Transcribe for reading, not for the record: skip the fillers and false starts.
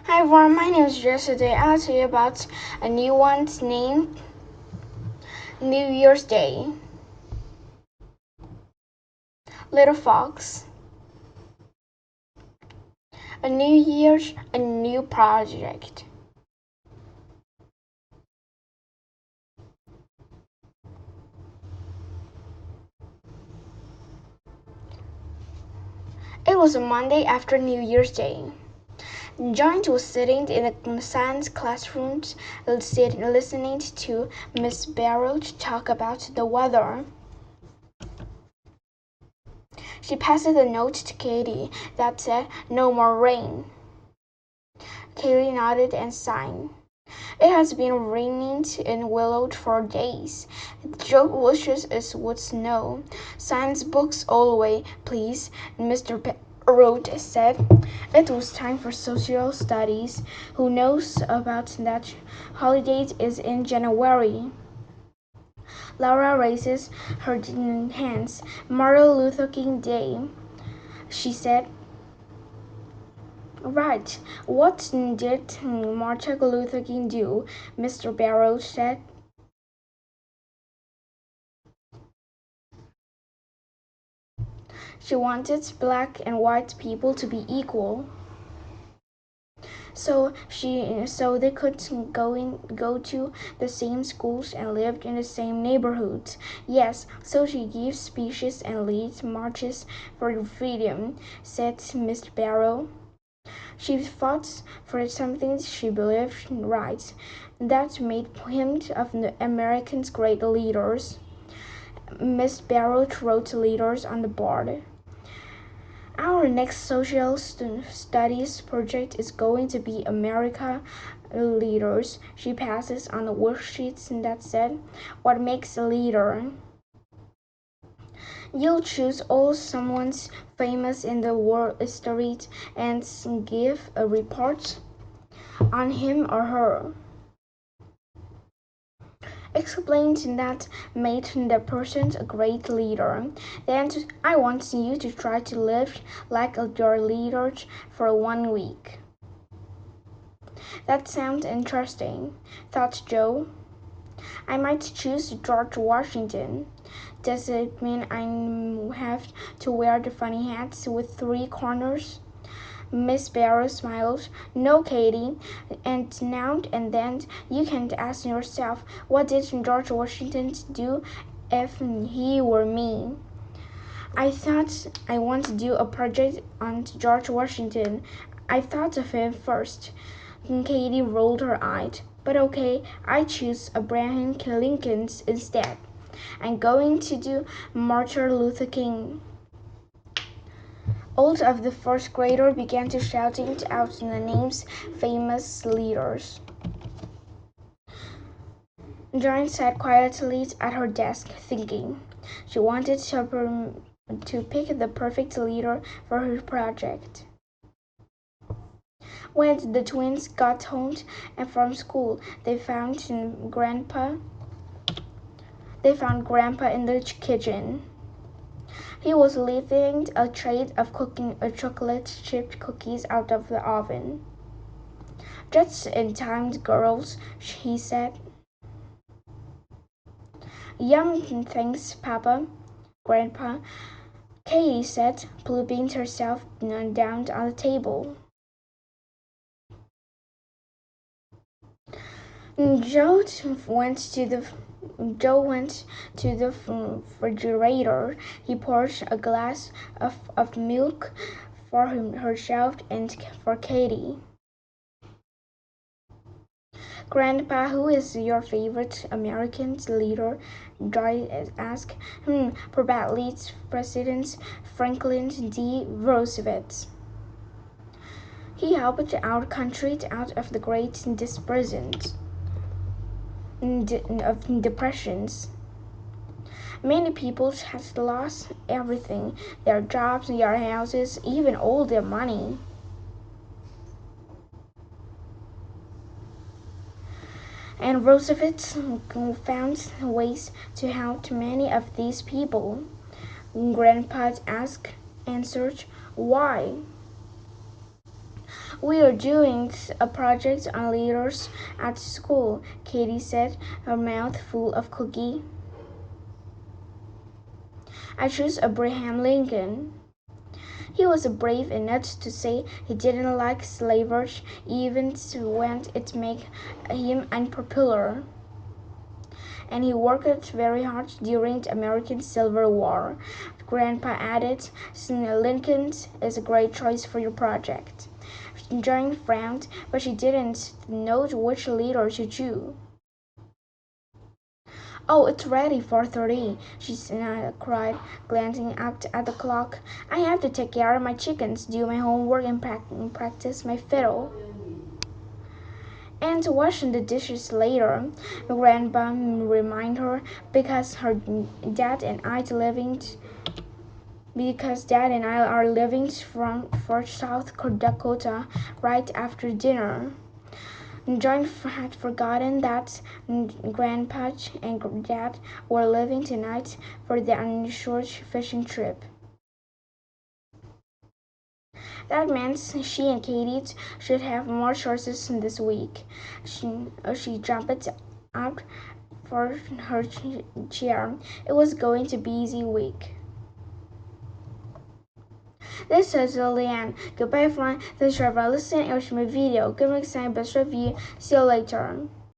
Hi everyone, my name is Jess. Today I'll tell you about a new one's named New Year's Day. Little Fox. A new year's a new project. It was a Monday after New Year's Day. Giant was sitting in the science classroom listening to Miss Barrow talk about the weather. She passed a note to Katie that said, "No more rain." Katie nodded and signed. It has been raining in Willowed for days. Joe wishes it would snow. Science books all the way, please, Mr. Road said. It was time for social studies. Who knows about that holiday is in January? Laura raises her hands. Martin Luther King Day, she said. Right. What did Martin Luther King do? Mr. Barrow said. She wanted black and white people to be equal. So they could go to the same schools and lived in the same neighborhoods. Yes, so she gives speeches and leads marches for freedom, said Mr. Barrow. She fought for something she believed right. That made him of the Americans' great leaders. Miss Barrow wrote leaders on the board. Our next social studies project is going to be America leaders. She passes on the worksheets that said, "What makes a leader?" You'll choose all someone's famous in the world history and give a report on him or her. Explained that made the person a great leader. Then I want you to try to live like your leader for 1 week. That sounds interesting, thought Joe. I might choose George Washington. Does it mean I have to wear the funny hats with 3 corners? Miss Barrow smiled. No, Katie. And now and then you can ask yourself, what did George Washington do if he were me? I thought I want to do a project on George Washington. I thought of him first. Katie rolled her eyes. But okay, I choose Abraham Lincoln instead. I'm going to do Martin Luther King. All of the first graders began to shouting out the names famous leaders. Joan sat quietly at her desk, thinking. She wanted to pick the perfect leader for her project. When the twins got home from school, they found Grandpa in the kitchen. He was lifting a tray of chocolate chip cookies out of the oven. Just in time, girls, he said. Yum, thanks, Papa. Grandpa, Katie said, plopping herself down on the table. Joe went to the refrigerator. He poured a glass of milk for herself and for Katie. Grandpa, who is your favorite American leader? Joy asked. Probably President Franklin D. Roosevelt. He helped our country out of the Great Depressions. Many people have lost everything, their jobs, their houses, even all their money. And Roosevelt found ways to help many of these people. Grandpa answered, why? We are doing a project on leaders at school, Katie said, her mouth full of cookie. I chose Abraham Lincoln. He was brave enough to say he didn't like slavery even when it made him unpopular. And he worked very hard during the American Civil War. Grandpa added, Lincoln is a great choice for your project. Jane frowned, but she didn't know which leader to choose. Oh, it's ready 4:30, she cried, glancing up at the clock. I have to take care of my chickens, do my homework, and practice my fiddle. And washing the dishes later, Grandpa reminded her dad and I are leaving for South Dakota right after dinner. John had forgotten that Grandpa and Dad were leaving tonight for the unusual fishing trip. That meant she and Katie should have more choices this week. She jumped up for her chair. It was going to be an easy week. This is Lilian. Goodbye everyone. Thanks for listening and watching my video. Give me a best review. See you later.